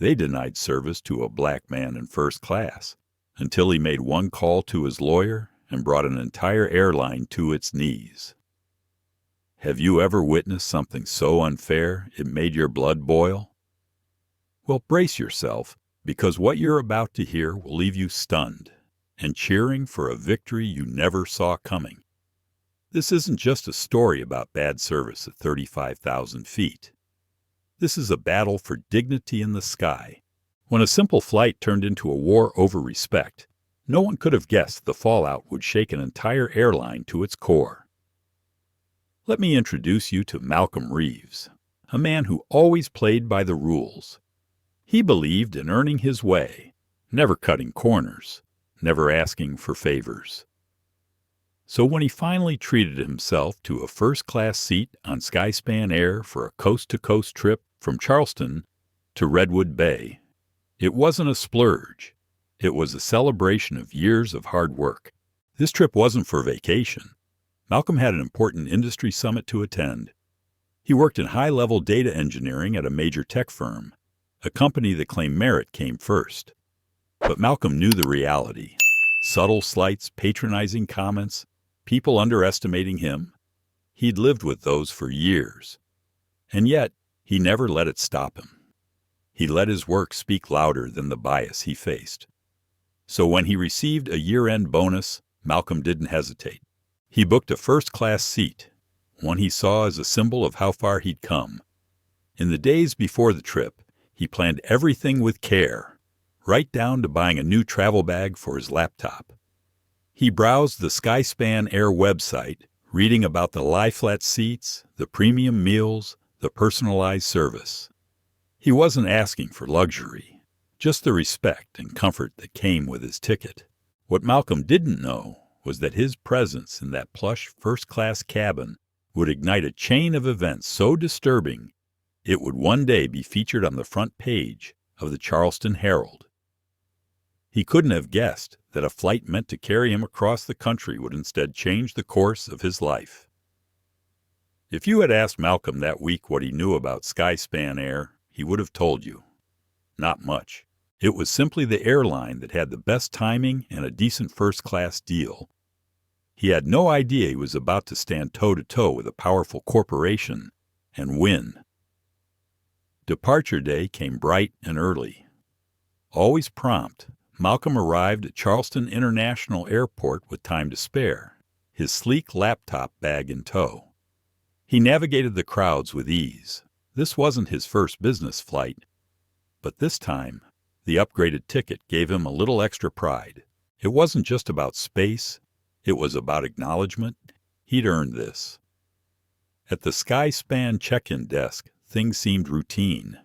They denied service to a black man in first class until he made one call to his lawyer and brought an entire airline to its knees. Have you ever witnessed something so unfair it made your blood boil? Well, brace yourself, because what you're about to hear will leave you stunned and cheering for a victory you never saw coming. This isn't just a story about bad service at 35,000 feet. This is a battle for dignity in the sky. When a simple flight turned into a war over respect, no one could have guessed the fallout would shake an entire airline to its core. Let me introduce you to Malcolm Reeves, a man who always played by the rules. He believed in earning his way, never cutting corners, never asking for favors. So when he finally treated himself to a first-class seat on Skyspan Air for a coast-to-coast trip from Charleston to Redwood Bay, it wasn't a splurge. It was a celebration of years of hard work. This trip wasn't for vacation. Malcolm had an important industry summit to attend. He worked in high-level data engineering at a major tech firm, a company that claimed merit came first. But Malcolm knew the reality. Subtle slights, patronizing comments, people underestimating him. He'd lived with those for years. And yet, he never let it stop him. He let his work speak louder than the bias he faced. So when he received a year-end bonus, Malcolm didn't hesitate. He booked a first-class seat, one he saw as a symbol of how far he'd come. In the days before the trip, he planned everything with care, right down to buying a new travel bag for his laptop. He browsed the Skyspan Air website, reading about the lie-flat seats, the premium meals, the personalized service. He wasn't asking for luxury, just the respect and comfort that came with his ticket. What Malcolm didn't know was that his presence in that plush first-class cabin would ignite a chain of events so disturbing it would one day be featured on the front page of the Charleston Herald. He couldn't have guessed that a flight meant to carry him across the country would instead change the course of his life. If you had asked Malcolm that week what he knew about Skyspan Air, he would have told you. Not much. It was simply the airline that had the best timing and a decent first-class deal. He had no idea he was about to stand toe-to-toe with a powerful corporation and win. Departure day came bright and early. Always prompt, Malcolm arrived at Charleston International Airport with time to spare, his sleek laptop bag in tow. He navigated the crowds with ease. This wasn't his first business flight, but this time, the upgraded ticket gave him a little extra pride. It wasn't just about space, it was about acknowledgement. He'd earned this. At the Skyspan check-in desk, things seemed routine.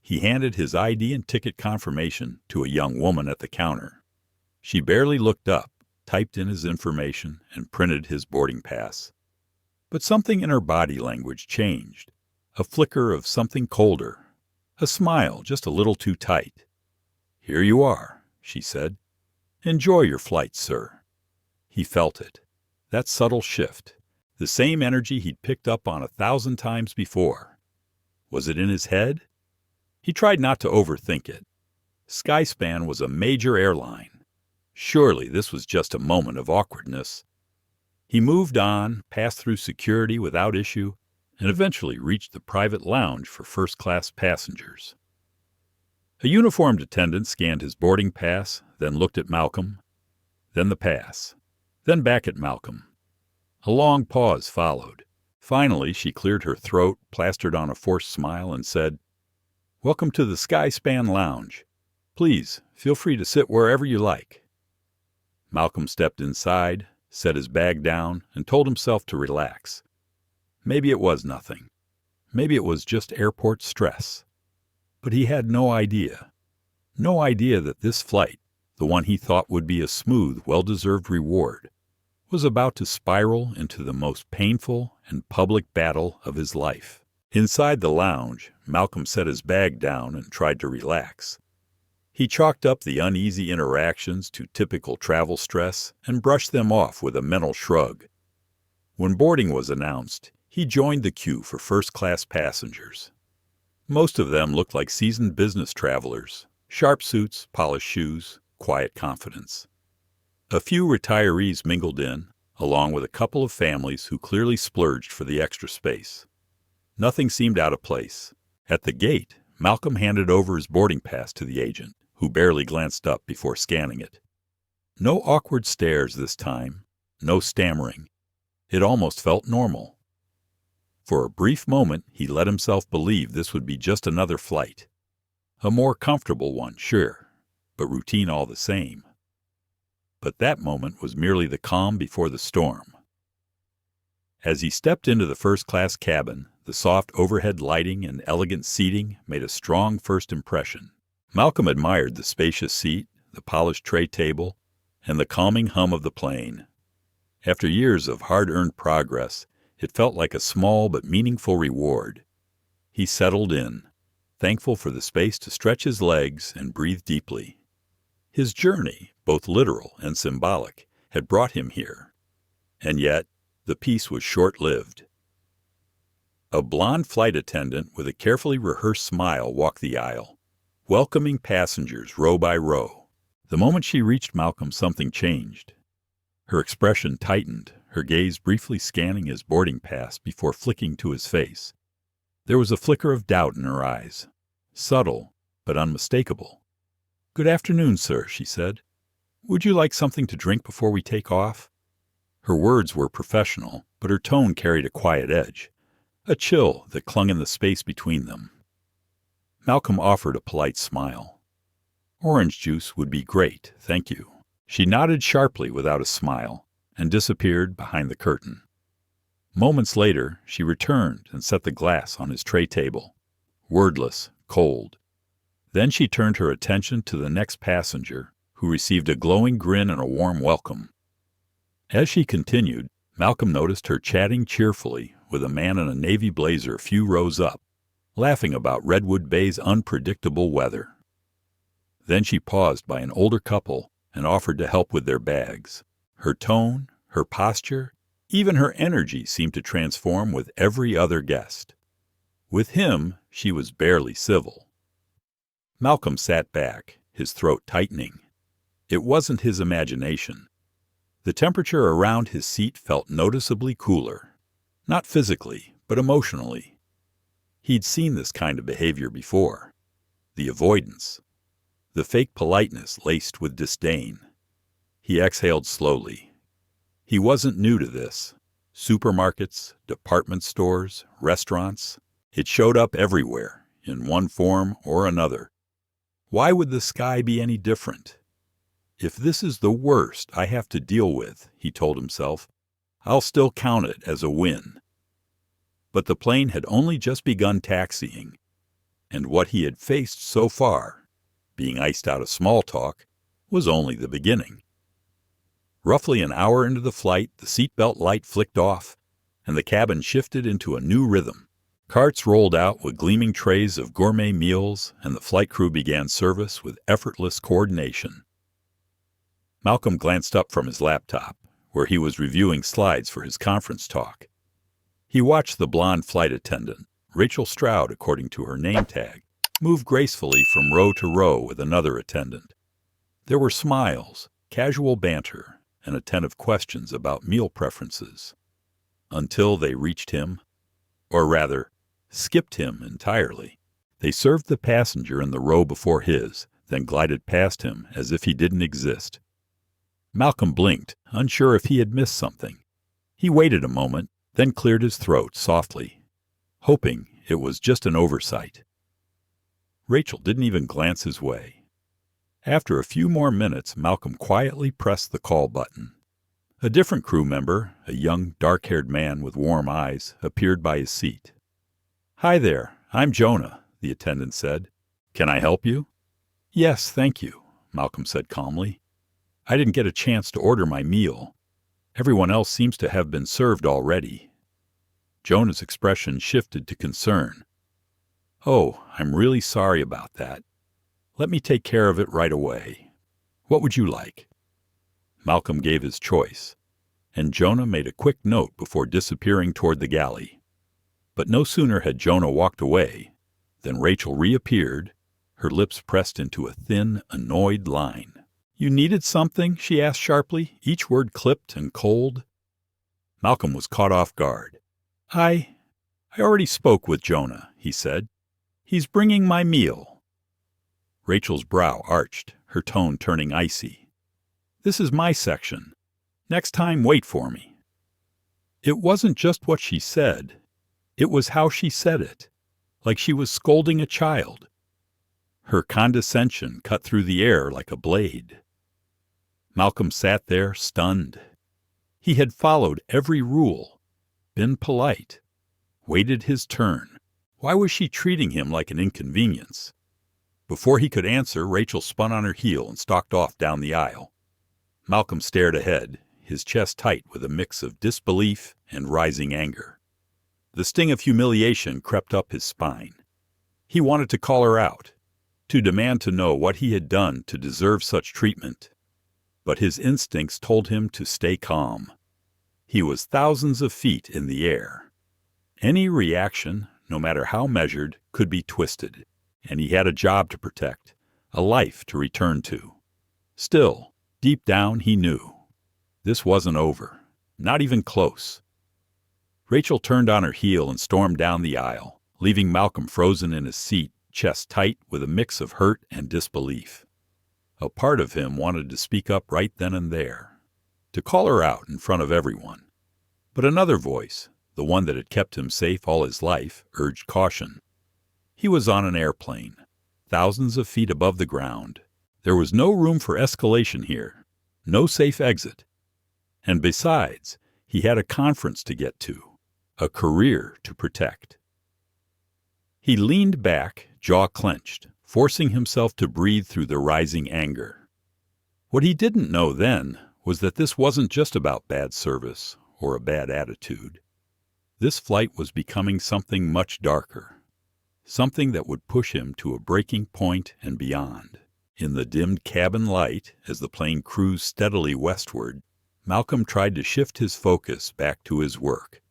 He handed his ID and ticket confirmation to a young woman at the counter. She barely looked up, typed in his information, and printed his boarding pass. But something in her body language changed. A flicker of something colder. A smile just a little too tight. "Here you are," she said. "Enjoy your flight, sir." He felt it. That subtle shift. The same energy he'd picked up on 1,000 times before. Was it in his head? He tried not to overthink it. Skyspan was a major airline. Surely this was just a moment of awkwardness. He moved on, passed through security without issue, and eventually reached the private lounge for first-class passengers. A uniformed attendant scanned his boarding pass, then looked at Malcolm, then the pass, then back at Malcolm. A long pause followed. Finally, she cleared her throat, plastered on a forced smile, and said, "Welcome to the Skyspan Lounge. Please, feel free to sit wherever you like." Malcolm stepped inside, set his bag down, and told himself to relax. Maybe it was nothing. Maybe it was just airport stress. But he had no idea. No idea that this flight, the one he thought would be a smooth, well-deserved reward, was about to spiral into the most painful and public battle of his life. Inside the lounge, Malcolm set his bag down and tried to relax. He chalked up the uneasy interactions to typical travel stress and brushed them off with a mental shrug. When boarding was announced, he joined the queue for first-class passengers. Most of them looked like seasoned business travelers, sharp suits, polished shoes, quiet confidence. A few retirees mingled in, along with a couple of families who clearly splurged for the extra space. Nothing seemed out of place. At the gate, Malcolm handed over his boarding pass to the agent, who barely glanced up before scanning it. No awkward stares this time, no stammering. It almost felt normal. For a brief moment, he let himself believe this would be just another flight. A more comfortable one, sure, but routine all the same. But that moment was merely the calm before the storm. As he stepped into the first-class cabin, the soft overhead lighting and elegant seating made a strong first impression. Malcolm admired the spacious seat, the polished tray table, and the calming hum of the plane. After years of hard-earned progress, it felt like a small but meaningful reward. He settled in, thankful for the space to stretch his legs and breathe deeply. His journey, both literal and symbolic, had brought him here. And yet, the peace was short-lived. A blonde flight attendant with a carefully rehearsed smile walked the aisle, welcoming passengers row by row. The moment she reached Malcolm, something changed. Her expression tightened, her gaze briefly scanning his boarding pass before flicking to his face. There was a flicker of doubt in her eyes, subtle but unmistakable. "Good afternoon, sir," she said. "Would you like something to drink before we take off?" Her words were professional, but her tone carried a quiet edge, a chill that clung in the space between them. Malcolm offered a polite smile. "Orange juice would be great, thank you." She nodded sharply without a smile and disappeared behind the curtain. Moments later, she returned and set the glass on his tray table, wordless, cold. Then she turned her attention to the next passenger, who received a glowing grin and a warm welcome. As she continued, Malcolm noticed her chatting cheerfully with a man in a navy blazer a few rows up, laughing about Redwood Bay's unpredictable weather. Then she paused by an older couple and offered to help with their bags. Her tone, her posture, even her energy seemed to transform with every other guest. With him, she was barely civil. Malcolm sat back, his throat tightening. It wasn't his imagination. The temperature around his seat felt noticeably cooler. Not physically, but emotionally. He'd seen this kind of behavior before. The avoidance. The fake politeness laced with disdain. He exhaled slowly. He wasn't new to this. Supermarkets, department stores, restaurants. It showed up everywhere, in one form or another. Why would the sky be any different? If this is the worst I have to deal with, he told himself, I'll still count it as a win. But the plane had only just begun taxiing, and what he had faced so far, being iced out of small talk, was only the beginning. Roughly an hour into the flight, the seatbelt light flicked off, and the cabin shifted into a new rhythm. Carts rolled out with gleaming trays of gourmet meals, and the flight crew began service with effortless coordination. Malcolm glanced up from his laptop, where he was reviewing slides for his conference talk. He watched the blonde flight attendant, Rachel Stroud according to her name tag, move gracefully from row to row with another attendant. There were smiles, casual banter, and attentive questions about meal preferences. Until they reached him, or rather, skipped him entirely. They served the passenger in the row before his, then glided past him as if he didn't exist. Malcolm blinked, unsure if he had missed something. He waited a moment, then cleared his throat softly, hoping it was just an oversight. Rachel didn't even glance his way. After a few more minutes, Malcolm quietly pressed the call button. A different crew member, a young, dark-haired man with warm eyes, appeared by his seat. "Hi there, I'm Jonah," the attendant said. "Can I help you?" "Yes, thank you," Malcolm said calmly. "I didn't get a chance to order my meal. Everyone else seems to have been served already." Jonah's expression shifted to concern. "Oh, I'm really sorry about that. Let me take care of it right away. What would you like?" Malcolm gave his choice, and Jonah made a quick note before disappearing toward the galley. But no sooner had Jonah walked away Then Rachel reappeared, her lips pressed into a thin, annoyed line. "You needed something?" she asked sharply, each word clipped and cold. Malcolm was caught off guard. I already spoke with Jonah," he said. "He's bringing my meal." Rachel's brow arched, her tone turning icy. "This is my section. Next time, wait for me." It wasn't just what she said. It was how she said it, like she was scolding a child. Her condescension cut through the air like a blade. Malcolm sat there, stunned. He had followed every rule, been polite, waited his turn. Why was she treating him like an inconvenience? Before he could answer, Rachel spun on her heel and stalked off down the aisle. Malcolm stared ahead, his chest tight with a mix of disbelief and rising anger. The sting of humiliation crept up his spine. He wanted to call her out, to demand to know what he had done to deserve such treatment. But his instincts told him to stay calm. He was thousands of feet in the air. Any reaction, no matter how measured, could be twisted, and he had a job to protect, a life to return to. Still, deep down he knew. This wasn't over, not even close. Rachel turned on her heel and stormed down the aisle, leaving Malcolm frozen in his seat, chest tight with a mix of hurt and disbelief. A part of him wanted to speak up right then and there, to call her out in front of everyone. But another voice, the one that had kept him safe all his life, urged caution. He was on an airplane, thousands of feet above the ground. There was no room for escalation here, no safe exit. And besides, he had a conference to get to, a career to protect. He leaned back, jaw clenched, forcing himself to breathe through the rising anger. What he didn't know then was that this wasn't just about bad service or a bad attitude. This flight was becoming something much darker, something that would push him to a breaking point and beyond. In the dimmed cabin light, as the plane cruised steadily westward, Malcolm tried to shift his focus back to his work.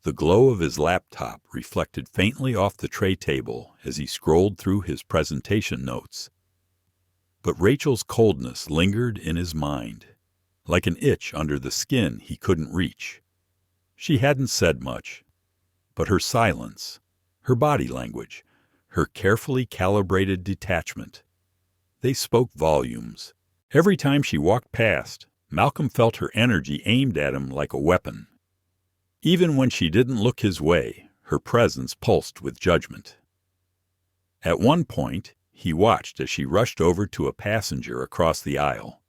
The glow of his laptop reflected faintly off the tray table as he scrolled through his presentation notes. But Rachel's coldness lingered in his mind, like an itch under the skin he couldn't reach. She hadn't said much, but her silence, her body language, her carefully calibrated detachment, they spoke volumes. Every time she walked past, Malcolm felt her energy aimed at him like a weapon. Even when she didn't look his way, her presence pulsed with judgment. At one point, he watched as she rushed over to a passenger across the aisle,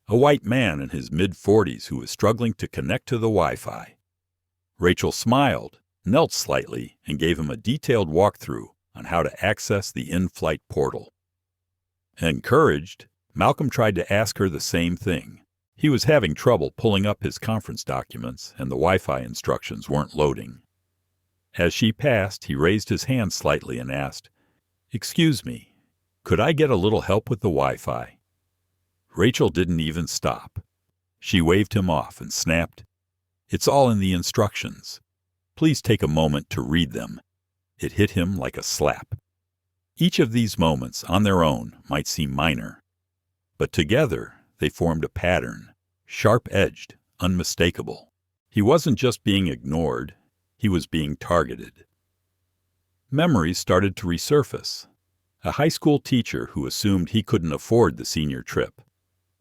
a white man in his mid-40s who was struggling to connect to the Wi-Fi. Rachel smiled, knelt slightly, and gave him a detailed walkthrough on how to access the in-flight portal. Encouraged, Malcolm tried to ask her the same thing. He was having trouble pulling up his conference documents, and the Wi-Fi instructions weren't loading. As she passed, he raised his hand slightly and asked, "Excuse me, could I get a little help with the Wi-Fi?" Rachel didn't even stop. She waved him off and snapped, "It's all in the instructions. Please take a moment to read them." It hit him like a slap. Each of these moments, on their own, might seem minor, but together they formed a pattern, sharp-edged, unmistakable. He wasn't just being ignored, he was being targeted. Memories started to resurface. A high school teacher who assumed he couldn't afford the senior trip.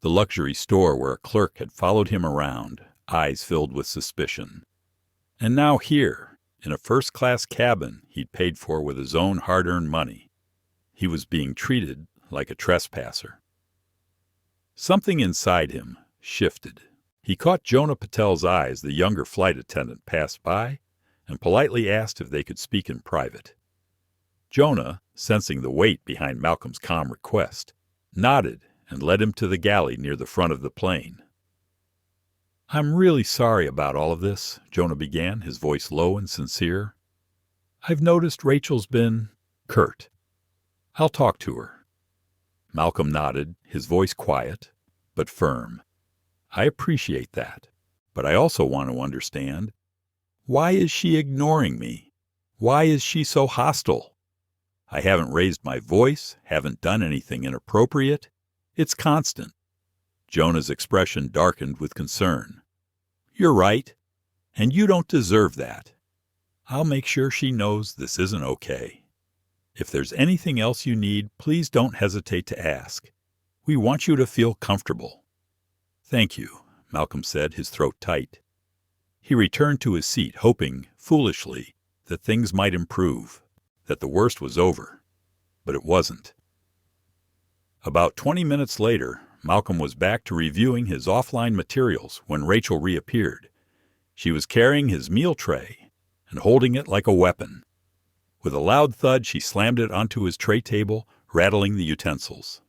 The luxury store where a clerk had followed him around, eyes filled with suspicion. And now here, in a first-class cabin he'd paid for with his own hard-earned money, he was being treated like a trespasser. Something inside him shifted. He caught Jonah Patel's eye as the younger flight attendant passed by and politely asked if they could speak in private. Jonah, sensing the weight behind Malcolm's calm request, nodded and led him to the galley near the front of the plane. "I'm really sorry about all of this," Jonah began, his voice low and sincere. "I've noticed Rachel's been curt. I'll talk to her." Malcolm nodded, his voice quiet, but firm. "I appreciate that, but I also want to understand. Why is she ignoring me? Why is she so hostile?" I haven't raised my voice, haven't done anything inappropriate. It's constant." Jonah's expression darkened with concern. "You're right, and you don't deserve that. I'll make sure she knows this isn't okay. If there's anything else you need, please don't hesitate to ask. We want you to feel comfortable." "Thank you," Malcolm said, his throat tight. He returned to his seat, hoping, foolishly, that things might improve, that the worst was over. But it wasn't. About 20 minutes later, Malcolm was back to reviewing his offline materials when Rachel reappeared. She was carrying his meal tray and holding it like a weapon. With a loud thud, she slammed it onto his tray table, rattling the utensils.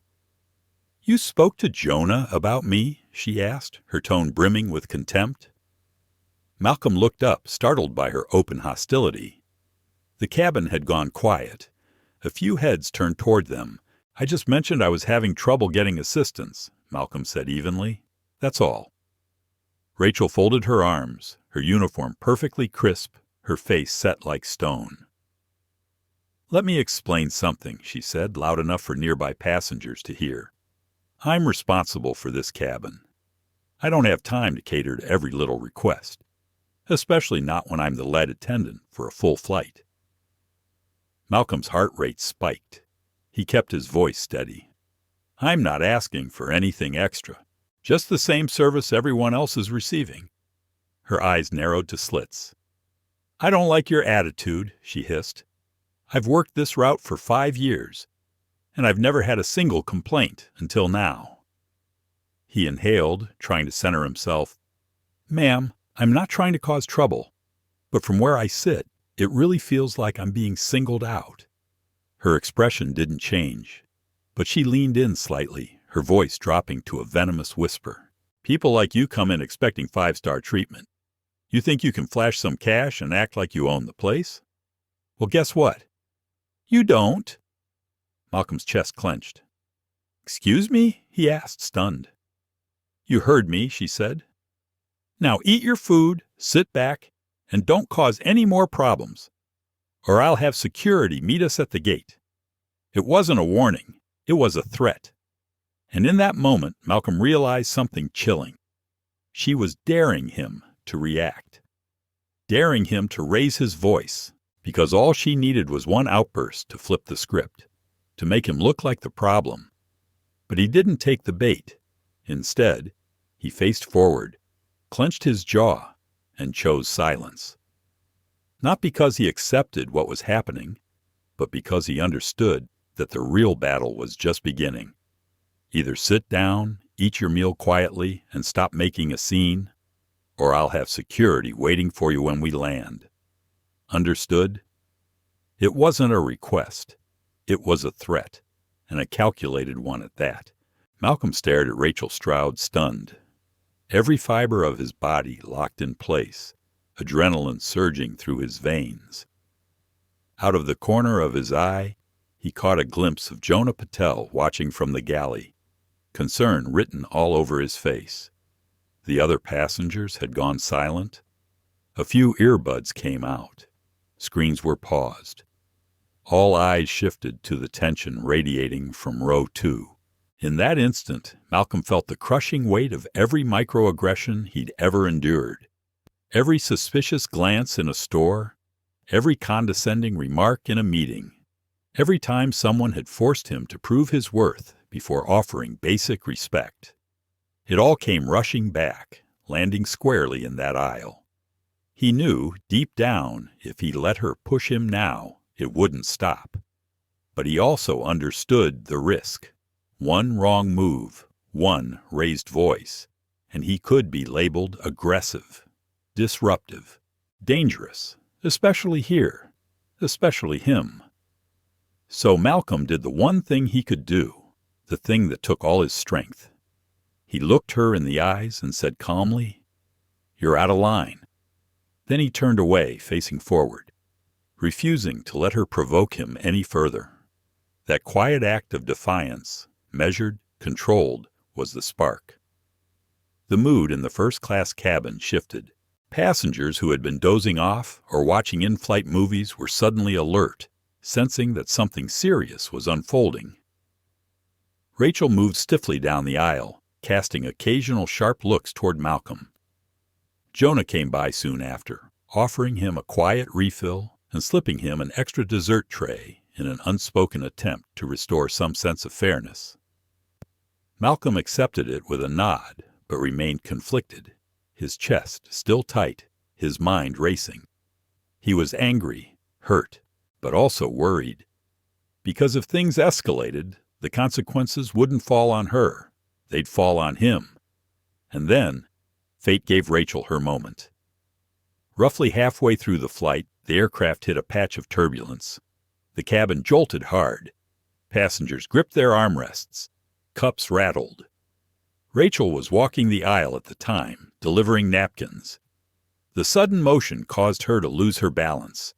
"You spoke to Jonah about me?" she asked, her tone brimming with contempt. Malcolm looked up, startled by her open hostility. The cabin had gone quiet. A few heads turned toward them. "I just mentioned I was having trouble getting assistance," Malcolm said evenly. "That's all." Rachel folded her arms, her uniform perfectly crisp, her face set like stone. "Let me explain something," she said, loud enough for nearby passengers to hear. "I'm responsible for this cabin. I don't have time to cater to every little request, especially not when I'm the lead attendant for a full flight." Malcolm's heart rate spiked. He kept his voice steady. "I'm not asking for anything extra, just the same service everyone else is receiving." Her eyes narrowed to slits. "I don't like your attitude," she hissed. "I've worked this route for 5 years, and I've never had a single complaint until now." He inhaled, trying to center himself. "Ma'am, I'm not trying to cause trouble, but from where I sit, it really feels like I'm being singled out." Her expression didn't change, but she leaned in slightly, her voice dropping to a venomous whisper. "People like you come in expecting 5-star treatment. You think you can flash some cash and act like you own the place? Well, guess what? You don't." Malcolm's chest clenched. "Excuse me?" he asked, stunned. "You heard me," she said. "Now eat your food, sit back, and don't cause any more problems, or I'll have security meet us at the gate." It wasn't a warning, it was a threat. And in that moment, Malcolm realized something chilling. She was daring him to react, daring him to raise his voice, because all she needed was one outburst to flip the script, to make him look like the problem. But he didn't take the bait. Instead, he faced forward, clenched his jaw, and chose silence. Not because he accepted what was happening, but because he understood that the real battle was just beginning. Either sit down, eat your meal quietly, and stop making a scene, or I'll have security waiting for you when we land. Understood? It wasn't a request. It was a threat, and a calculated one at that. Malcolm stared at Rachel Stroud, stunned. Every fiber of his body locked in place, adrenaline surging through his veins. Out of the corner of his eye, he caught a glimpse of Jonah Patel watching from the galley, concern written all over his face. The other passengers had gone silent. A few earbuds came out. Screens were paused. All eyes shifted to the tension radiating from row 2. In that instant, Malcolm felt the crushing weight of every microaggression he'd ever endured. Every suspicious glance in a store, every condescending remark in a meeting, every time someone had forced him to prove his worth before offering basic respect. It all came rushing back, landing squarely in that aisle. He knew, deep down, if he let her push him now, it wouldn't stop. But he also understood the risk. One wrong move, one raised voice, and he could be labeled aggressive, disruptive, dangerous, especially here, especially him. So Malcolm did the one thing he could do, the thing that took all his strength. He looked her in the eyes and said calmly, "You're out of line." Then he turned away, facing forward, refusing to let her provoke him any further. That quiet act of defiance, measured, controlled, was the spark. The mood in the first-class cabin shifted. Passengers who had been dozing off or watching in-flight movies were suddenly alert, sensing that something serious was unfolding. Rachel moved stiffly down the aisle, casting occasional sharp looks toward Malcolm. Jonah came by soon after, offering him a quiet refill and slipping him an extra dessert tray in an unspoken attempt to restore some sense of fairness. Malcolm accepted it with a nod, but remained conflicted, his chest still tight, his mind racing. He was angry, hurt, but also worried. Because if things escalated, the consequences wouldn't fall on her, they'd fall on him. And then, fate gave Rachel her moment. Roughly halfway through the flight, the aircraft hit a patch of turbulence. The cabin jolted hard. Passengers gripped their armrests. Cups rattled. Rachel was walking the aisle at the time, delivering napkins. The sudden motion caused her to lose her balance.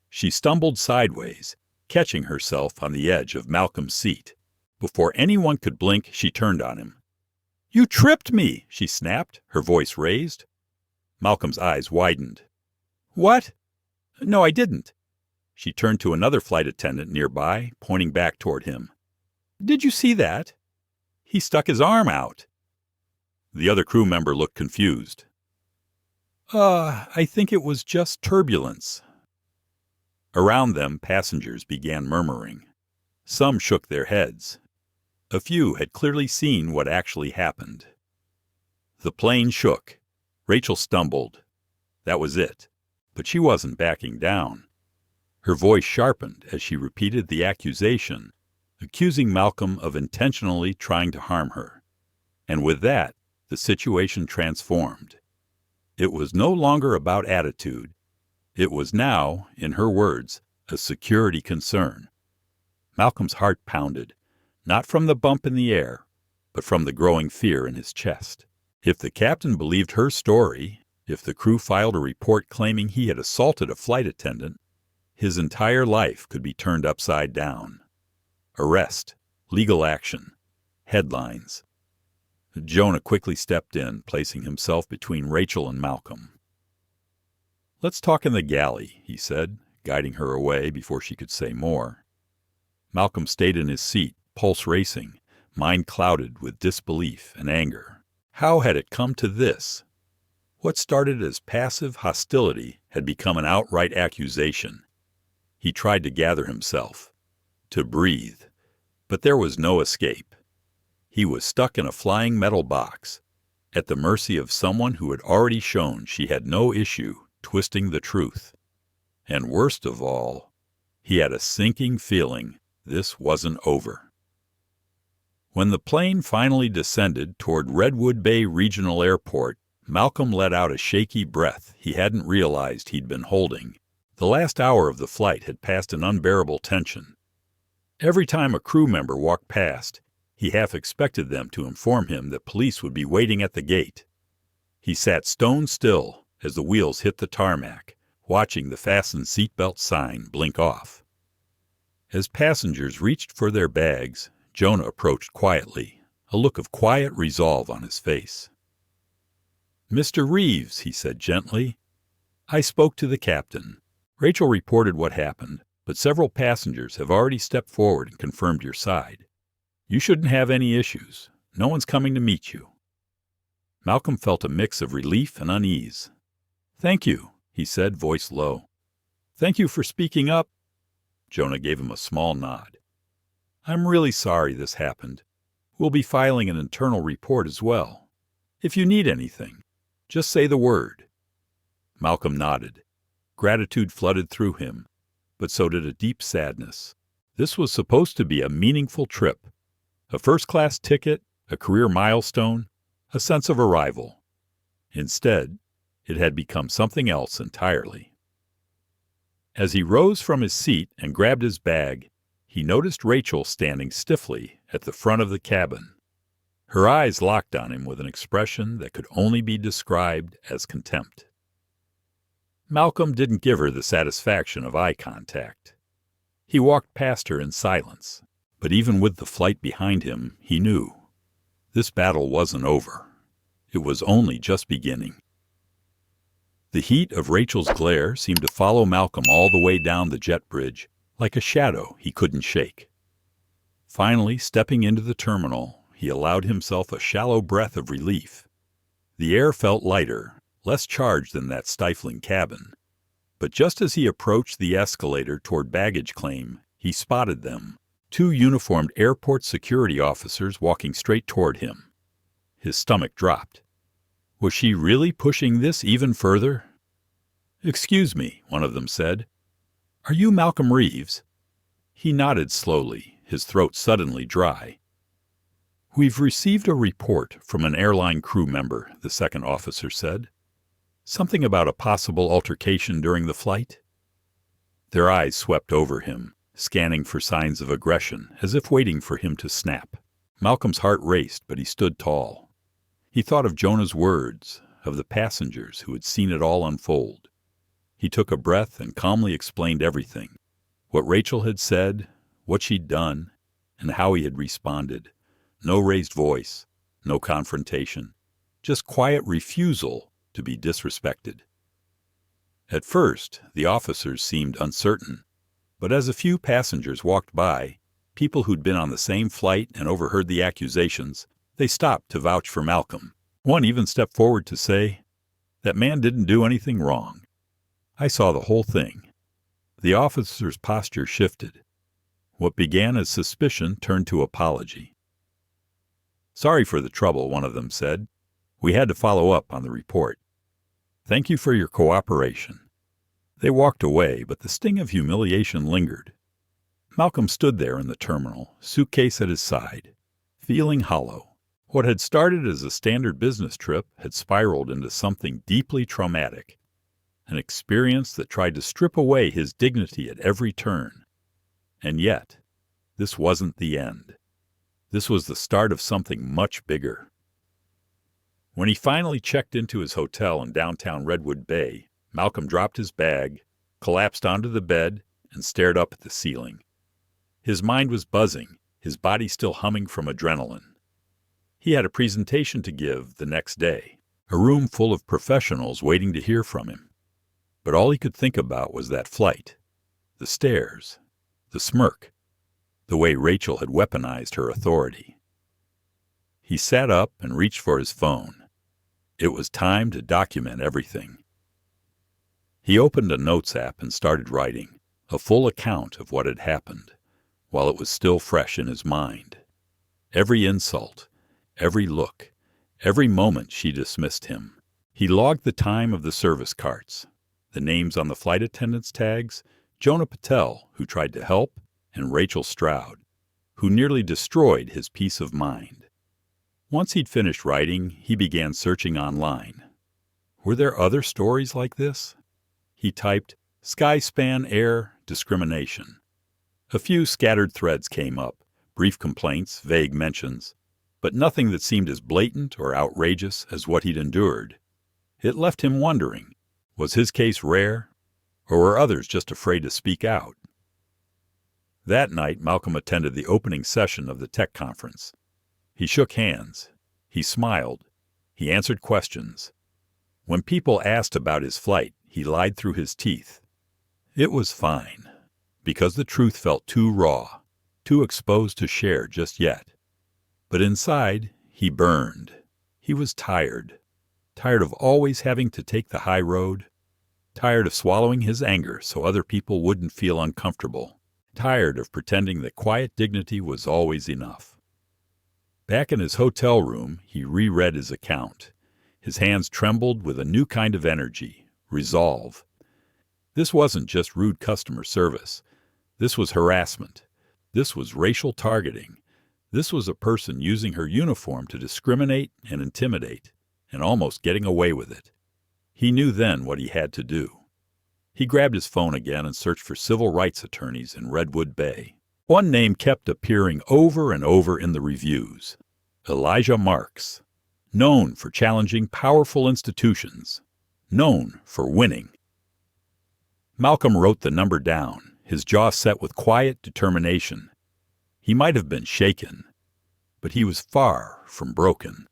She stumbled sideways, catching herself on the edge of Malcolm's seat. Before anyone could blink, she turned on him. "You tripped me," she snapped, her voice raised. Malcolm's eyes widened. "What? No, I didn't." She turned to another flight attendant nearby, pointing back toward him. "Did you see that? He stuck his arm out." The other crew member looked confused. I think it was just turbulence." Around them, passengers began murmuring. Some shook their heads. A few had clearly seen what actually happened. The plane shook. Rachel stumbled. That was it. But she wasn't backing down. Her voice sharpened as she repeated the accusation, accusing Malcolm of intentionally trying to harm her. And with that, the situation transformed. It was no longer about attitude. It was now, in her words, a security concern. Malcolm's heart pounded, not from the bump in the air, but from the growing fear in his chest. If the captain believed her story, if the crew filed a report claiming he had assaulted a flight attendant, his entire life could be turned upside down. Arrest, legal action, headlines. Jonah quickly stepped in, placing himself between Rachel and Malcolm. "Let's talk in the galley," he said, guiding her away before she could say more. Malcolm stayed in his seat, pulse racing, mind clouded with disbelief and anger. How had it come to this? What started as passive hostility had become an outright accusation. He tried to gather himself, to breathe, but there was no escape. He was stuck in a flying metal box, at the mercy of someone who had already shown she had no issue twisting the truth. And worst of all, he had a sinking feeling this wasn't over. When the plane finally descended toward Redwood Bay Regional Airport, Malcolm let out a shaky breath he hadn't realized he'd been holding. The last hour of the flight had passed in unbearable tension. Every time a crew member walked past, he half expected them to inform him that police would be waiting at the gate. He sat stone still as the wheels hit the tarmac, watching the fasten seatbelt sign blink off. As passengers reached for their bags, Jonah approached quietly, a look of quiet resolve on his face. "Mr. Reeves," he said gently, "I spoke to the captain. Rachel reported what happened, but several passengers have already stepped forward and confirmed your side. You shouldn't have any issues. No one's coming to meet you." Malcolm felt a mix of relief and unease. "Thank you," he said, voice low. "Thank you for speaking up." Jonah gave him a small nod. "I'm really sorry this happened. We'll be filing an internal report as well. If you need anything, just say the word." Malcolm nodded. Gratitude flooded through him, but so did a deep sadness. This was supposed to be a meaningful trip. A first-class ticket, a career milestone, a sense of arrival. Instead, it had become something else entirely. As he rose from his seat and grabbed his bag, he noticed Rachel standing stiffly at the front of the cabin. Her eyes locked on him with an expression that could only be described as contempt. Malcolm didn't give her the satisfaction of eye contact. He walked past her in silence, but even with the flight behind him, he knew. This battle wasn't over. It was only just beginning. The heat of Rachel's glare seemed to follow Malcolm all the way down the jet bridge, like a shadow he couldn't shake. Finally, stepping into the terminal, he allowed himself a shallow breath of relief. The air felt lighter, less charged than that stifling cabin. But just as he approached the escalator toward baggage claim, he spotted them, two uniformed airport security officers walking straight toward him. His stomach dropped. Was she really pushing this even further? "Excuse me," one of them said. "Are you Malcolm Reeves?" He nodded slowly, his throat suddenly dry. "We've received a report from an airline crew member," the second officer said. "Something about a possible altercation during the flight?" Their eyes swept over him, scanning for signs of aggression, as if waiting for him to snap. Malcolm's heart raced, but he stood tall. He thought of Jonah's words, of the passengers who had seen it all unfold. He took a breath and calmly explained everything. What Rachel had said, what she'd done, and how he had responded. No raised voice, no confrontation, just quiet refusal to be disrespected. At first, the officers seemed uncertain, but as a few passengers walked by, people who'd been on the same flight and overheard the accusations, they stopped to vouch for Malcolm. One even stepped forward to say, "That man didn't do anything wrong. I saw the whole thing." The officer's posture shifted. What began as suspicion turned to apology. "Sorry for the trouble," one of them said. "We had to follow up on the report. Thank you for your cooperation." They walked away, but the sting of humiliation lingered. Malcolm stood there in the terminal, suitcase at his side, feeling hollow. What had started as a standard business trip had spiraled into something deeply traumatic, an experience that tried to strip away his dignity at every turn. And yet, this wasn't the end. This was the start of something much bigger. When he finally checked into his hotel in downtown Redwood Bay, Malcolm dropped his bag, collapsed onto the bed, and stared up at the ceiling. His mind was buzzing, his body still humming from adrenaline. He had a presentation to give the next day, a room full of professionals waiting to hear from him. But all he could think about was that flight, the stairs, the smirk, the way Rachel had weaponized her authority. He sat up and reached for his phone. It was time to document everything. He opened a notes app and started writing, a full account of what had happened, while it was still fresh in his mind. Every insult, every look, every moment she dismissed him. He logged the time of the service carts, the names on the flight attendants' tags, Jonah Patel, who tried to help, and Rachel Stroud, who nearly destroyed his peace of mind. Once he'd finished writing, he began searching online. Were there other stories like this? He typed, "Skyspan Air discrimination." A few scattered threads came up, brief complaints, vague mentions, but nothing that seemed as blatant or outrageous as what he'd endured. It left him wondering, was his case rare, or were others just afraid to speak out? That night, Malcolm attended the opening session of the tech conference. He shook hands. He smiled. He answered questions. When people asked about his flight, he lied through his teeth. It was fine, because the truth felt too raw, too exposed to share just yet. But inside, he burned. He was tired. Tired of always having to take the high road. Tired of swallowing his anger so other people wouldn't feel uncomfortable. Tired of pretending that quiet dignity was always enough. Back in his hotel room, he reread his account. His hands trembled with a new kind of energy, resolve. This wasn't just rude customer service. This was harassment. This was racial targeting. This was a person using her uniform to discriminate and intimidate, and almost getting away with it. He knew then what he had to do. He grabbed his phone again and searched for civil rights attorneys in Redwood Bay. One name kept appearing over and over in the reviews. Elijah Marks, known for challenging powerful institutions, known for winning. Malcolm wrote the number down, his jaw set with quiet determination. He might have been shaken, but he was far from broken.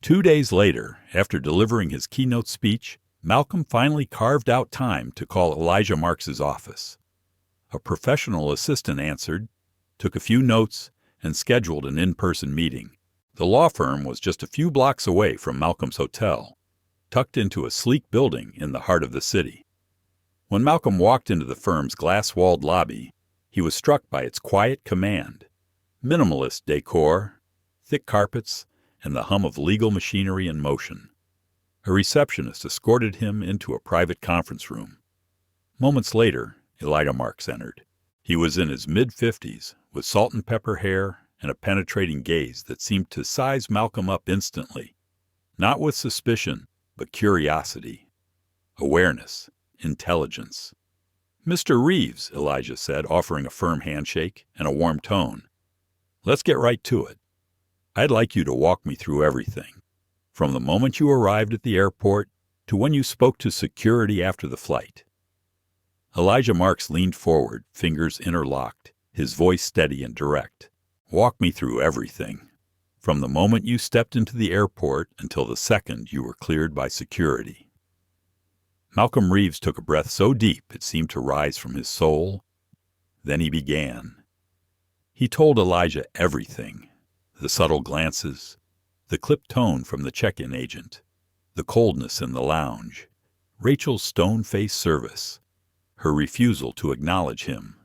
2 days later, after delivering his keynote speech, Malcolm finally carved out time to call Elijah Marks's office. A professional assistant answered, took a few notes, and scheduled an in-person meeting. The law firm was just a few blocks away from Malcolm's hotel, tucked into a sleek building in the heart of the city. When Malcolm walked into the firm's glass-walled lobby, he was struck by its quiet command. Minimalist decor, thick carpets, and the hum of legal machinery in motion. A receptionist escorted him into a private conference room. Moments later, Elijah Marks entered. He was in his mid-50s, with salt and pepper hair and a penetrating gaze that seemed to size Malcolm up instantly. Not with suspicion, but curiosity, awareness, intelligence. "Mr. Reeves," Elijah said, offering a firm handshake and a warm tone. "Let's get right to it. I'd like you to walk me through everything, from the moment you arrived at the airport to when you spoke to security after the flight." Elijah Marks leaned forward, fingers interlocked, his voice steady and direct. "Walk me through everything, from the moment you stepped into the airport until the second you were cleared by security." Malcolm Reeves took a breath so deep it seemed to rise from his soul. Then he began. He told Elijah everything: the subtle glances, the clipped tone from the check-in agent, the coldness in the lounge, Rachel's stone-faced service, her refusal to acknowledge him,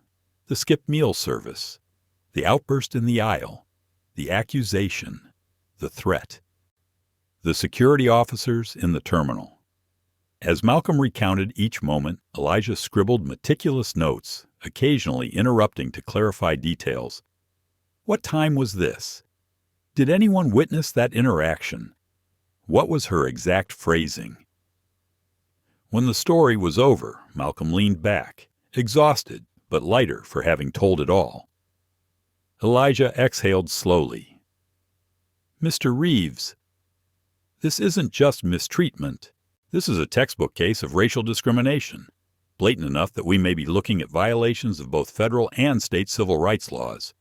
the skipped meal service, the outburst in the aisle, the accusation, the threat, the security officers in the terminal. As Malcolm recounted each moment, Elijah scribbled meticulous notes, occasionally interrupting to clarify details. What time was this? Did anyone witness that interaction? What was her exact phrasing? When the story was over, Malcolm leaned back, exhausted but lighter for having told it all. Elijah exhaled slowly. "Mr. Reeves, this isn't just mistreatment. This is a textbook case of racial discrimination, blatant enough that we may be looking at violations of both federal and state civil rights laws."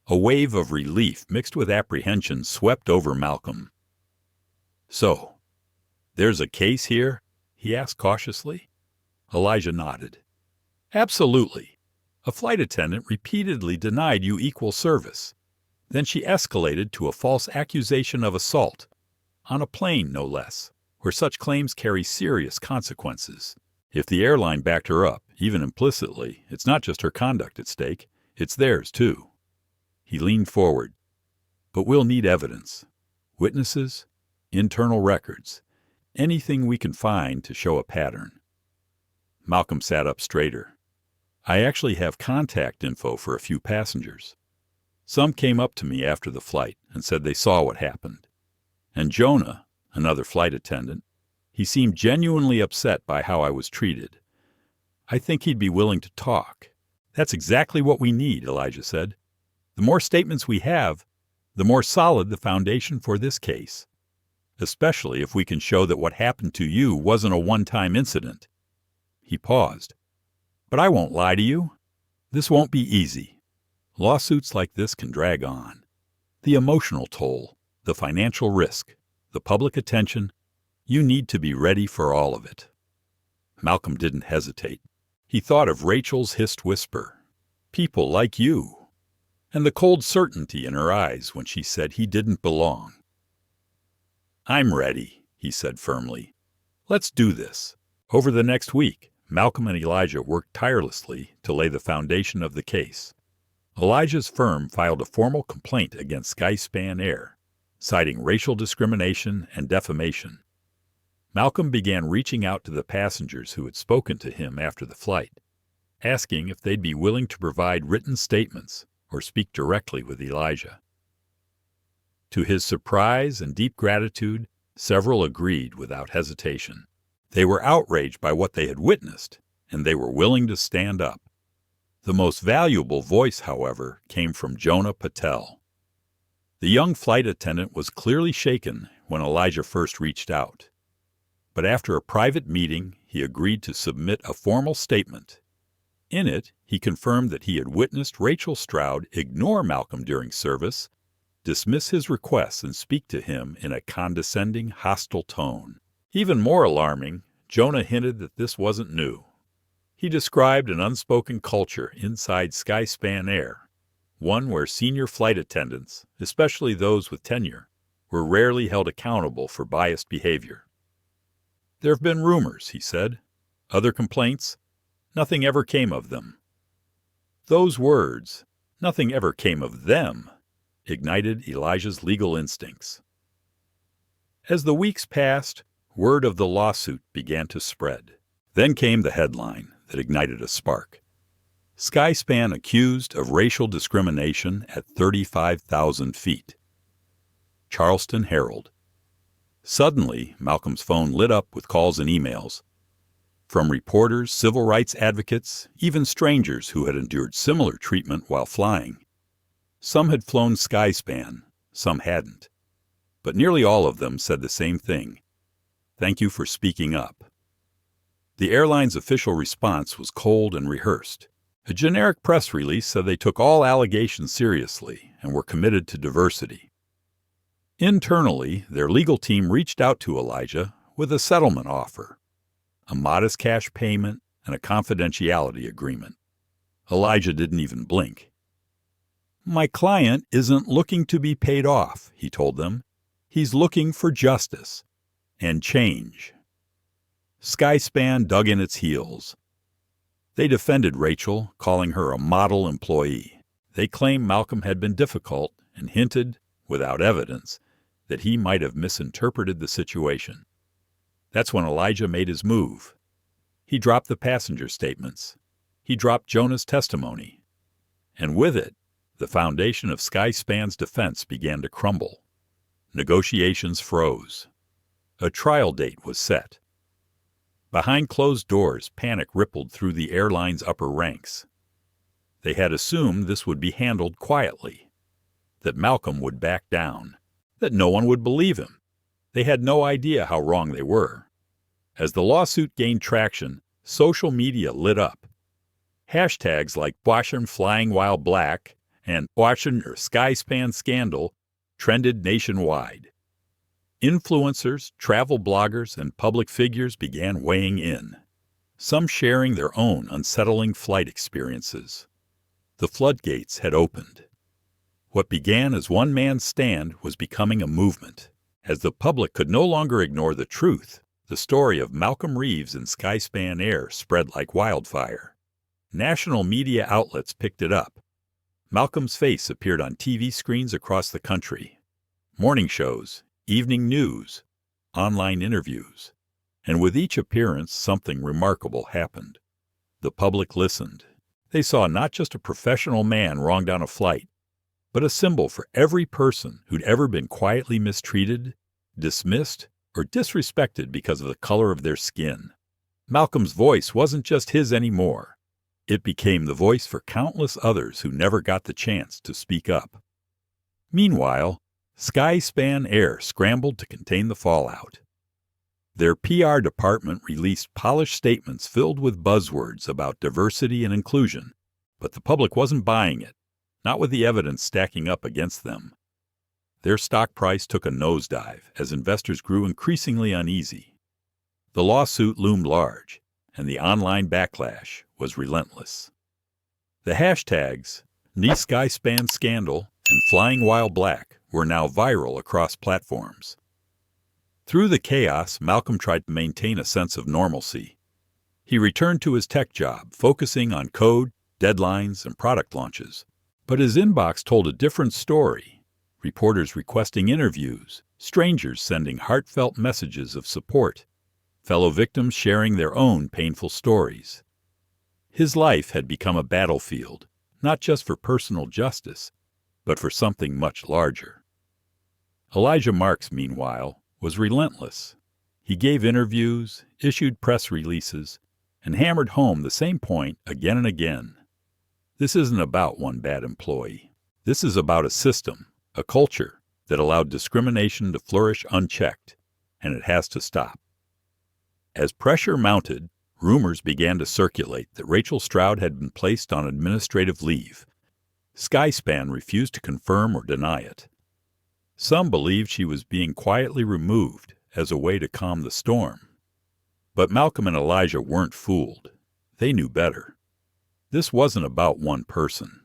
A wave of relief mixed with apprehension swept over Malcolm. "So, there's a case here?" he asked cautiously. Elijah nodded. "Absolutely. A flight attendant repeatedly denied you equal service. Then she escalated to a false accusation of assault, on a plane no less, where such claims carry serious consequences. If the airline backed her up, even implicitly, it's not just her conduct at stake, it's theirs too." He leaned forward. "But we'll need evidence. Witnesses, internal records, anything we can find to show a pattern." Malcolm sat up straighter. "I actually have contact info for a few passengers. Some came up to me after the flight and said they saw what happened. And Jonah, another flight attendant, he seemed genuinely upset by how I was treated. I think he'd be willing to talk." "That's exactly what we need," Elijah said. "The more statements we have, the more solid the foundation for this case, especially if we can show that what happened to you wasn't a one-time incident." He paused. "But I won't lie to you. This won't be easy. Lawsuits like this can drag on. The emotional toll, the financial risk, the public attention, you need to be ready for all of it." Malcolm didn't hesitate. He thought of Rachel's hissed whisper, "People like you," and the cold certainty in her eyes when she said he didn't belong. "I'm ready," he said firmly. "Let's do this." Over the next week, Malcolm and Elijah worked tirelessly to lay the foundation of the case. Elijah's firm filed a formal complaint against Skyspan Air, citing racial discrimination and defamation. Malcolm began reaching out to the passengers who had spoken to him after the flight, asking if they'd be willing to provide written statements or speak directly with Elijah. To his surprise and deep gratitude, several agreed without hesitation. They were outraged by what they had witnessed, and they were willing to stand up. The most valuable voice, however, came from Jonah Patel. The young flight attendant was clearly shaken when Elijah first reached out. But after a private meeting, he agreed to submit a formal statement. In it, he confirmed that he had witnessed Rachel Stroud ignore Malcolm during service, dismiss his requests, and speak to him in a condescending, hostile tone. Even more alarming, Jonah hinted that this wasn't new. He described an unspoken culture inside Skyspan Air, one where senior flight attendants, especially those with tenure, were rarely held accountable for biased behavior. "There have been rumors," he said. "Other complaints? Nothing ever came of them." Those words, "nothing ever came of them," ignited Elijah's legal instincts. As the weeks passed, word of the lawsuit began to spread. Then came the headline that ignited a spark. Skyspan accused of racial discrimination at 35,000 feet. Charleston Herald. Suddenly, Malcolm's phone lit up with calls and emails. From reporters, civil rights advocates, even strangers who had endured similar treatment while flying. Some had flown Skyspan, some hadn't. But nearly all of them said the same thing: "Thank you for speaking up." The airline's official response was cold and rehearsed. A generic press release said they took all allegations seriously and were committed to diversity. Internally, their legal team reached out to Elijah with a settlement offer, a modest cash payment, and a confidentiality agreement. Elijah didn't even blink. "My client isn't looking to be paid off," he told them. "He's looking for justice and change." Skyspan dug in its heels. They defended Rachel, calling her a model employee. They claimed Malcolm had been difficult and hinted, without evidence, that he might have misinterpreted the situation. That's when Elijah made his move. He dropped the passenger statements. He dropped Jonah's testimony. And with it, the foundation of Skyspan's defense began to crumble. Negotiations froze. A trial date was set. Behind closed doors, panic rippled through the airline's upper ranks. They had assumed this would be handled quietly, that Malcolm would back down, that no one would believe him. They had no idea how wrong they were. As the lawsuit gained traction, social media lit up. Hashtags like "Washington Flying While Black" and "Washington Skyspan Scandal" trended nationwide. Influencers, travel bloggers, and public figures began weighing in, some sharing their own unsettling flight experiences. The floodgates had opened. What began as one man's stand was becoming a movement. As the public could no longer ignore the truth, the story of Malcolm Reeves and Skyspan Air spread like wildfire. National media outlets picked it up. Malcolm's face appeared on TV screens across the country. Morning shows, evening news, online interviews. And with each appearance, something remarkable happened. The public listened. They saw not just a professional man wronged on a flight, but a symbol for every person who'd ever been quietly mistreated, dismissed, or disrespected because of the color of their skin. Malcolm's voice wasn't just his anymore. It became the voice for countless others who never got the chance to speak up. Meanwhile, Skyspan Air scrambled to contain the fallout. Their PR department released polished statements filled with buzzwords about diversity and inclusion, but the public wasn't buying it, not with the evidence stacking up against them. Their stock price took a nosedive as investors grew increasingly uneasy. The lawsuit loomed large, and the online backlash was relentless. The hashtags #Skyspan Scandal and Flying While Black were now viral across platforms. Through the chaos, Malcolm tried to maintain a sense of normalcy. He returned to his tech job, focusing on code, deadlines, and product launches. But his inbox told a different story. Reporters requesting interviews, strangers sending heartfelt messages of support, fellow victims sharing their own painful stories. His life had become a battlefield, not just for personal justice, but for something much larger. Elijah Marks, meanwhile, was relentless. He gave interviews, issued press releases, and hammered home the same point again and again. This isn't about one bad employee. This is about a system, a culture, that allowed discrimination to flourish unchecked, and it has to stop. As pressure mounted, rumors began to circulate that Rachel Stroud had been placed on administrative leave. Skyspan refused to confirm or deny it. Some believed she was being quietly removed as a way to calm the storm. But Malcolm and Elijah weren't fooled. They knew better. This wasn't about one person.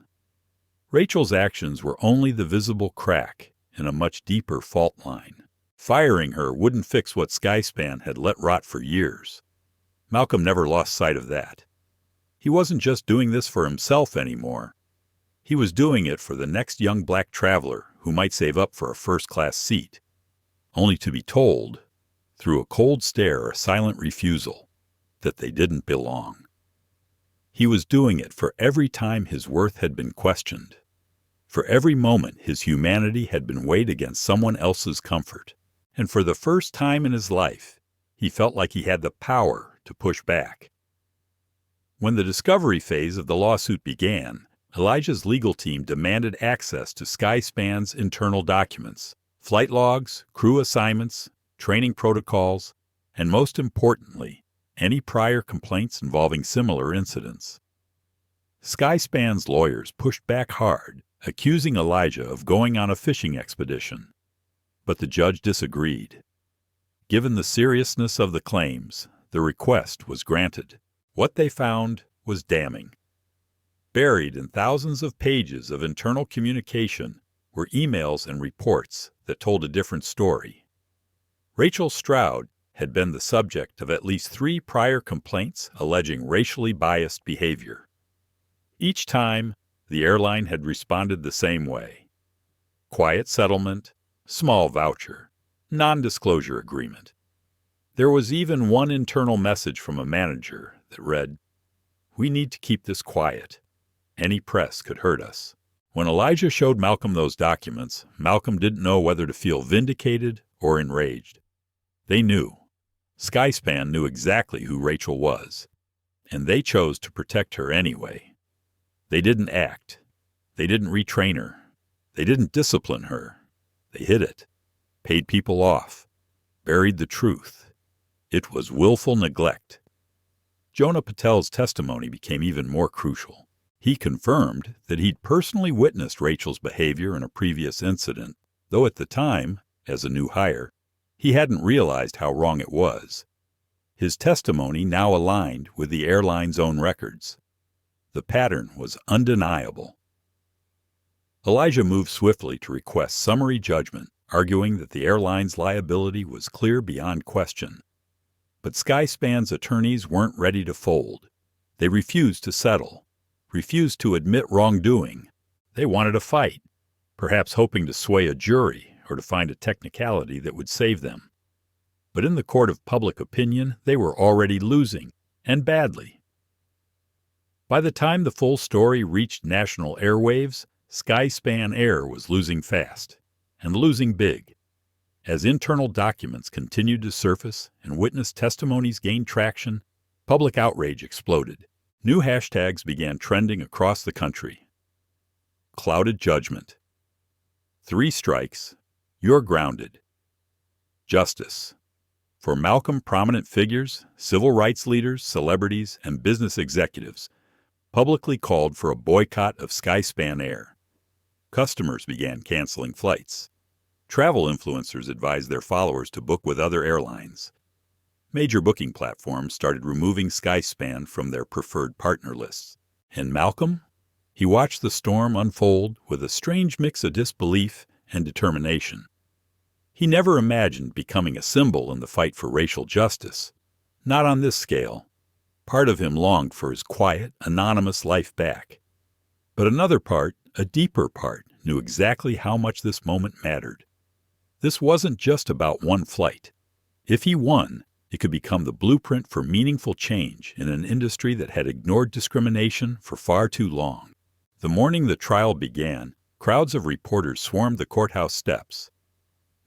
Rachel's actions were only the visible crack in a much deeper fault line. Firing her wouldn't fix what Skyspan had let rot for years. Malcolm never lost sight of that. He wasn't just doing this for himself anymore. He was doing it for the next young black traveler who might save up for a first-class seat, only to be told, through a cold stare or a silent refusal, that they didn't belong. He was doing it for every time his worth had been questioned, for every moment his humanity had been weighed against someone else's comfort, and for the first time in his life, he felt like he had the power to push back. When the discovery phase of the lawsuit began, Elijah's legal team demanded access to Skyspan's internal documents, flight logs, crew assignments, training protocols, and most importantly, any prior complaints involving similar incidents. Skyspan's lawyers pushed back hard, accusing Elijah of going on a fishing expedition. But the judge disagreed. Given the seriousness of the claims, the request was granted. What they found was damning. Buried in thousands of pages of internal communication were emails and reports that told a different story. Rachel Stroud had been the subject of at least 3 prior complaints alleging racially biased behavior. Each time, the airline had responded the same way. Quiet settlement, small voucher, non-disclosure agreement. There was even one internal message from a manager that read, "We need to keep this quiet. Any press could hurt us." When Elijah showed Malcolm those documents, Malcolm didn't know whether to feel vindicated or enraged. They knew. Skyspan knew exactly who Rachel was, and they chose to protect her anyway. They didn't act. They didn't retrain her. They didn't discipline her. They hid it, paid people off, buried the truth. It was willful neglect. Jonah Patel's testimony became even more crucial. He confirmed that he'd personally witnessed Rachel's behavior in a previous incident, though at the time, as a new hire, he hadn't realized how wrong it was. His testimony now aligned with the airline's own records. The pattern was undeniable. Elijah moved swiftly to request summary judgment, arguing that the airline's liability was clear beyond question. But Skyspan's attorneys weren't ready to fold. They refused to settle, refused to admit wrongdoing. They wanted a fight, perhaps hoping to sway a jury or to find a technicality that would save them. But in the court of public opinion, they were already losing, and badly. By the time the full story reached national airwaves, Skyspan Air was losing fast, and losing big. As internal documents continued to surface and witness testimonies gained traction, public outrage exploded. New hashtags began trending across the country. Clouded judgment. 3 strikes. You're grounded. Justice. For Malcolm, prominent figures, civil rights leaders, celebrities, and business executives publicly called for a boycott of Skyspan Air. Customers began canceling flights. Travel influencers advised their followers to book with other airlines. Major booking platforms started removing Skyspan from their preferred partner lists. And Malcolm? He watched the storm unfold with a strange mix of disbelief and determination. He never imagined becoming a symbol in the fight for racial justice. Not on this scale. Part of him longed for his quiet, anonymous life back. But another part, a deeper part, knew exactly how much this moment mattered. This wasn't just about one flight. If he won, it could become the blueprint for meaningful change in an industry that had ignored discrimination for far too long. The morning the trial began, crowds of reporters swarmed the courthouse steps.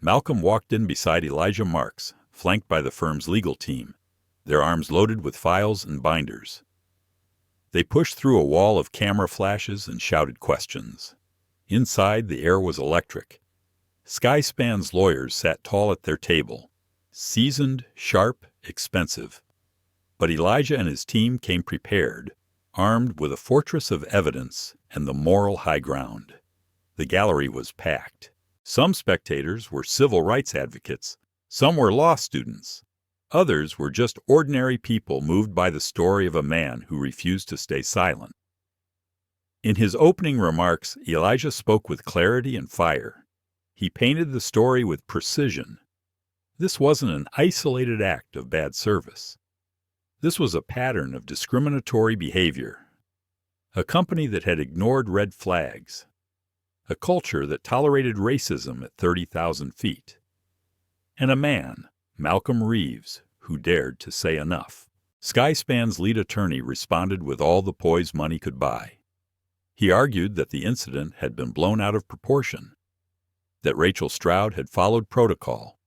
Malcolm walked in beside Elijah Marks, flanked by the firm's legal team, their arms loaded with files and binders. They pushed through a wall of camera flashes and shouted questions. Inside, the air was electric. Skyspan's lawyers sat tall at their table, seasoned, sharp, expensive. But Elijah and his team came prepared, armed with a fortress of evidence and the moral high ground. The gallery was packed. Some spectators were civil rights advocates. Some were law students. Others were just ordinary people moved by the story of a man who refused to stay silent. In his opening remarks, Elijah spoke with clarity and fire. He painted the story with precision. This wasn't an isolated act of bad service. This was a pattern of discriminatory behavior. A company that had ignored red flags. A culture that tolerated racism at 30,000 feet. And a man, Malcolm Reeves, who dared to say enough. Skyspan's lead attorney responded with all the poise money could buy. He argued that the incident had been blown out of proportion, that Rachel Stroud had followed protocol,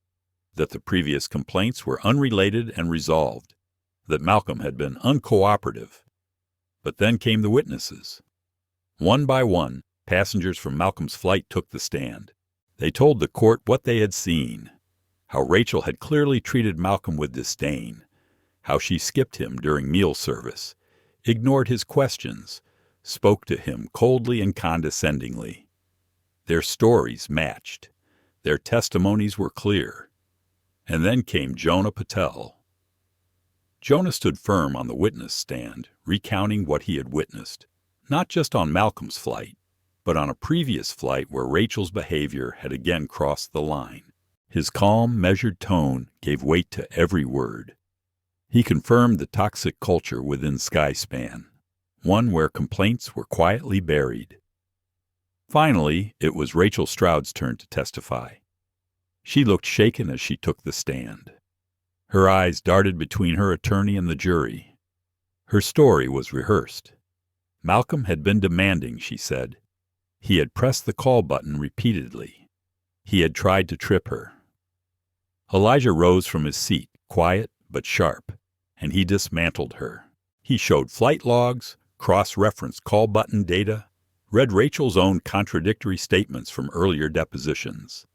that the previous complaints were unrelated and resolved, that Malcolm had been uncooperative. But then came the witnesses. One by one, passengers from Malcolm's flight took the stand. They told the court what they had seen, how Rachel had clearly treated Malcolm with disdain, how she skipped him during meal service, ignored his questions, spoke to him coldly and condescendingly. Their stories matched. Their testimonies were clear. And then came Jonah Patel. Jonah stood firm on the witness stand, recounting what he had witnessed, not just on Malcolm's flight, but on a previous flight where Rachel's behavior had again crossed the line. His calm, measured tone gave weight to every word. He confirmed the toxic culture within Skyspan, one where complaints were quietly buried. Finally, it was Rachel Stroud's turn to testify. She looked shaken as she took the stand. Her eyes darted between her attorney and the jury. Her story was rehearsed. Malcolm had been demanding, she said. He had pressed the call button repeatedly. He had tried to trip her. Elijah rose from his seat, quiet but sharp, and he dismantled her. He showed flight logs, cross-referenced call button data, read Rachel's own contradictory statements from earlier depositions.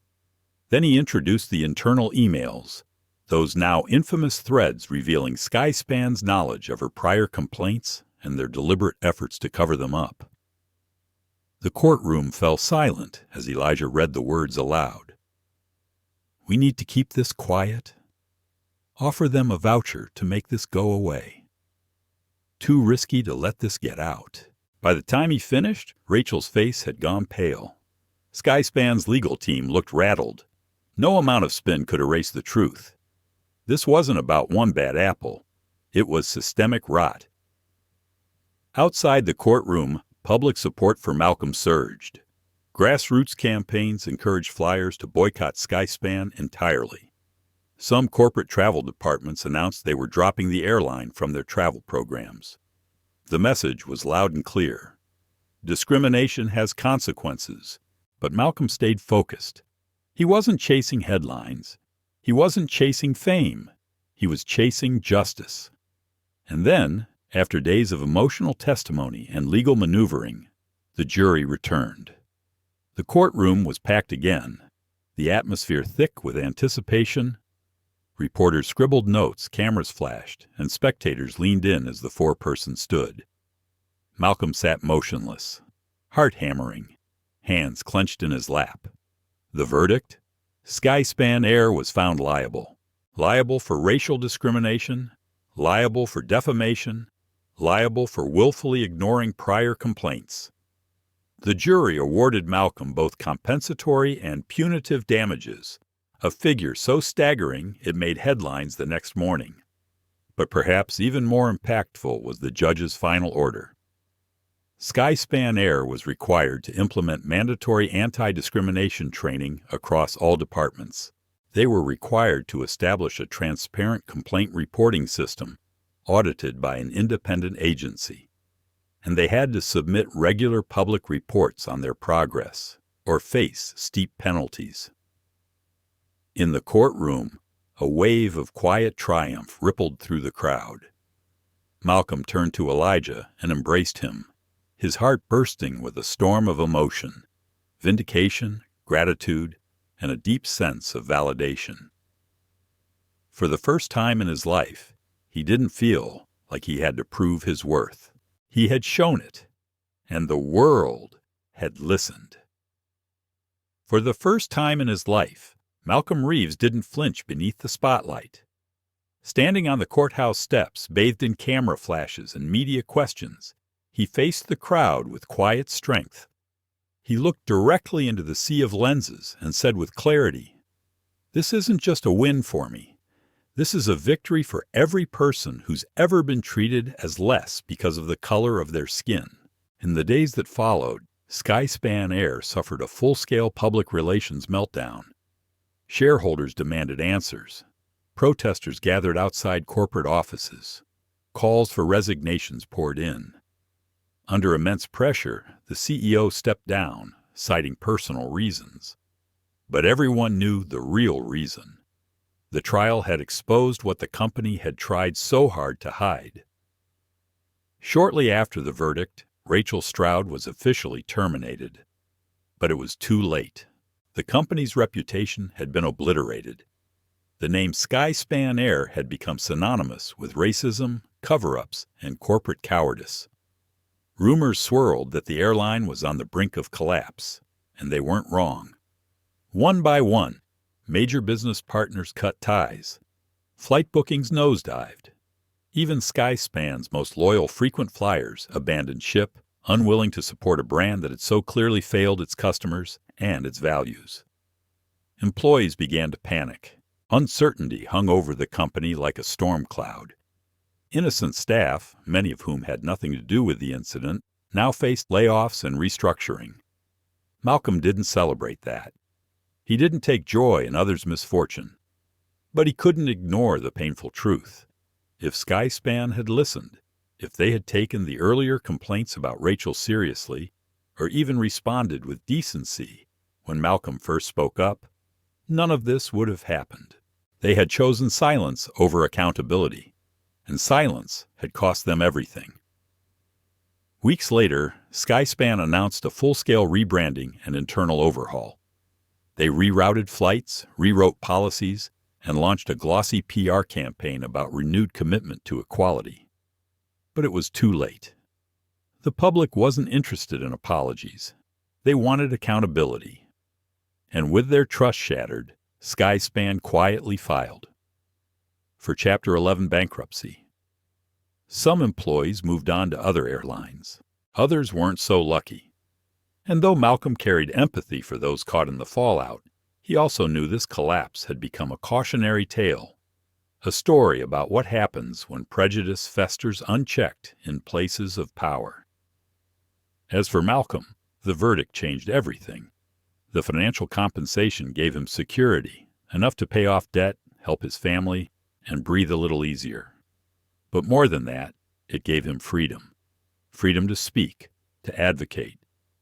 Then he introduced the internal emails, those now infamous threads revealing Skyspan's knowledge of her prior complaints and their deliberate efforts to cover them up. The courtroom fell silent as Elijah read the words aloud. We need to keep this quiet. Offer them a voucher to make this go away. Too risky to let this get out. By the time he finished, Rachel's face had gone pale. Skyspan's legal team looked rattled. No amount of spin could erase the truth. This wasn't about one bad apple. It was systemic rot. Outside the courtroom, public support for Malcolm surged. Grassroots campaigns encouraged flyers to boycott Skyspan entirely. Some corporate travel departments announced they were dropping the airline from their travel programs. The message was loud and clear. Discrimination has consequences, but Malcolm stayed focused. He wasn't chasing headlines. He wasn't chasing fame. He was chasing justice. And then, after days of emotional testimony and legal maneuvering, the jury returned. The courtroom was packed again, the atmosphere thick with anticipation. Reporters scribbled notes, cameras flashed, and spectators leaned in as the foreperson stood. Malcolm sat motionless, heart hammering, hands clenched in his lap. The verdict? Skyspan Air was found liable. Liable for racial discrimination, liable for defamation, liable for willfully ignoring prior complaints. The jury awarded Malcolm both compensatory and punitive damages, a figure so staggering it made headlines the next morning. But perhaps even more impactful was the judge's final order. Skyspan Air was required to implement mandatory anti-discrimination training across all departments. They were required to establish a transparent complaint reporting system, audited by an independent agency. And they had to submit regular public reports on their progress, or face steep penalties. In the courtroom, a wave of quiet triumph rippled through the crowd. Malcolm turned to Elijah and embraced him, his heart bursting with a storm of emotion, vindication, gratitude, and a deep sense of validation. For the first time in his life, he didn't feel like he had to prove his worth. He had shown it, and the world had listened. For the first time in his life, Malcolm Reeves didn't flinch beneath the spotlight. Standing on the courthouse steps, bathed in camera flashes and media questions, he faced the crowd with quiet strength. He looked directly into the sea of lenses and said with clarity, "This isn't just a win for me. This is a victory for every person who's ever been treated as less because of the color of their skin." In the days that followed, Skyspan Air suffered a full-scale public relations meltdown. Shareholders demanded answers. Protesters gathered outside corporate offices. Calls for resignations poured in. Under immense pressure, the CEO stepped down, citing personal reasons. But everyone knew the real reason. The trial had exposed what the company had tried so hard to hide. Shortly after the verdict, Rachel Stroud was officially terminated. But it was too late. The company's reputation had been obliterated. The name Skyspan Air had become synonymous with racism, cover-ups, and corporate cowardice. Rumors swirled that the airline was on the brink of collapse, and they weren't wrong. One by one, major business partners cut ties. Flight bookings nosedived. Even Skyspan's most loyal frequent flyers abandoned ship, unwilling to support a brand that had so clearly failed its customers and its values. Employees began to panic. Uncertainty hung over the company like a storm cloud. Innocent staff, many of whom had nothing to do with the incident, now faced layoffs and restructuring. Malcolm didn't celebrate that. He didn't take joy in others' misfortune. But he couldn't ignore the painful truth. If Skyspan had listened, if they had taken the earlier complaints about Rachel seriously, or even responded with decency when Malcolm first spoke up, none of this would have happened. They had chosen silence over accountability, and silence had cost them everything. Weeks later, Skyspan announced a full-scale rebranding and internal overhaul. They rerouted flights, rewrote policies, and launched a glossy PR campaign about renewed commitment to equality. But it was too late. The public wasn't interested in apologies. They wanted accountability. And with their trust shattered, Skyspan quietly filed for Chapter 11 bankruptcy. Some employees moved on to other airlines. Others weren't so lucky. And though Malcolm carried empathy for those caught in the fallout, he also knew this collapse had become a cautionary tale, a story about what happens when prejudice festers unchecked in places of power. As for Malcolm, the verdict changed everything. The financial compensation gave him security, enough to pay off debt, help his family, and breathe a little easier. But more than that, it gave him freedom. Freedom to speak, to advocate,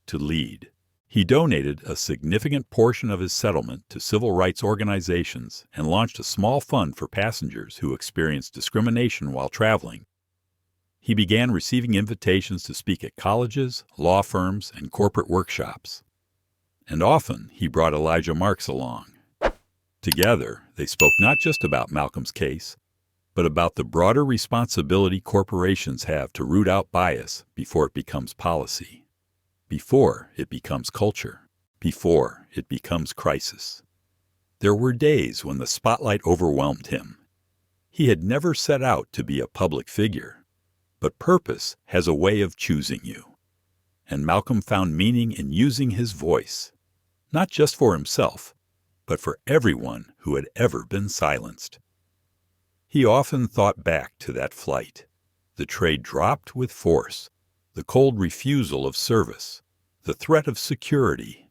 to lead. He donated a significant portion of his settlement to civil rights organizations and launched a small fund for passengers who experienced discrimination while traveling. He began receiving invitations to speak at colleges, law firms, and corporate workshops. And often he brought Elijah Marks along. Together, they spoke not just about Malcolm's case, but about the broader responsibility corporations have to root out bias before it becomes policy. Before it becomes culture, before it becomes crisis. There were days when the spotlight overwhelmed him. He had never set out to be a public figure, but purpose has a way of choosing you. And Malcolm found meaning in using his voice, not just for himself, but for everyone who had ever been silenced. He often thought back to that flight, the tray dropped with force, the cold refusal of service, the threat of security.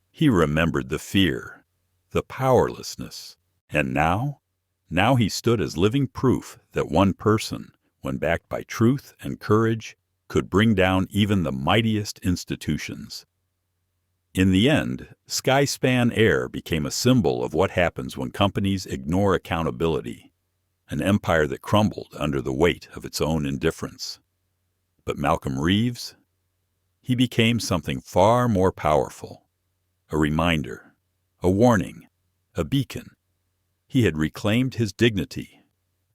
He remembered the fear, the powerlessness, and now he stood as living proof that one person, when backed by truth and courage, could bring down even the mightiest institutions. In the end, Skyspan Air became a symbol of what happens when companies ignore accountability, an empire that crumbled under the weight of its own indifference. But Malcolm Reeves, he became something far more powerful, a reminder, a warning, a beacon. He had reclaimed his dignity,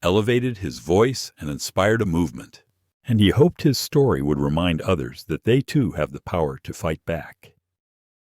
elevated his voice, and inspired a movement, and he hoped his story would remind others that they too have the power to fight back.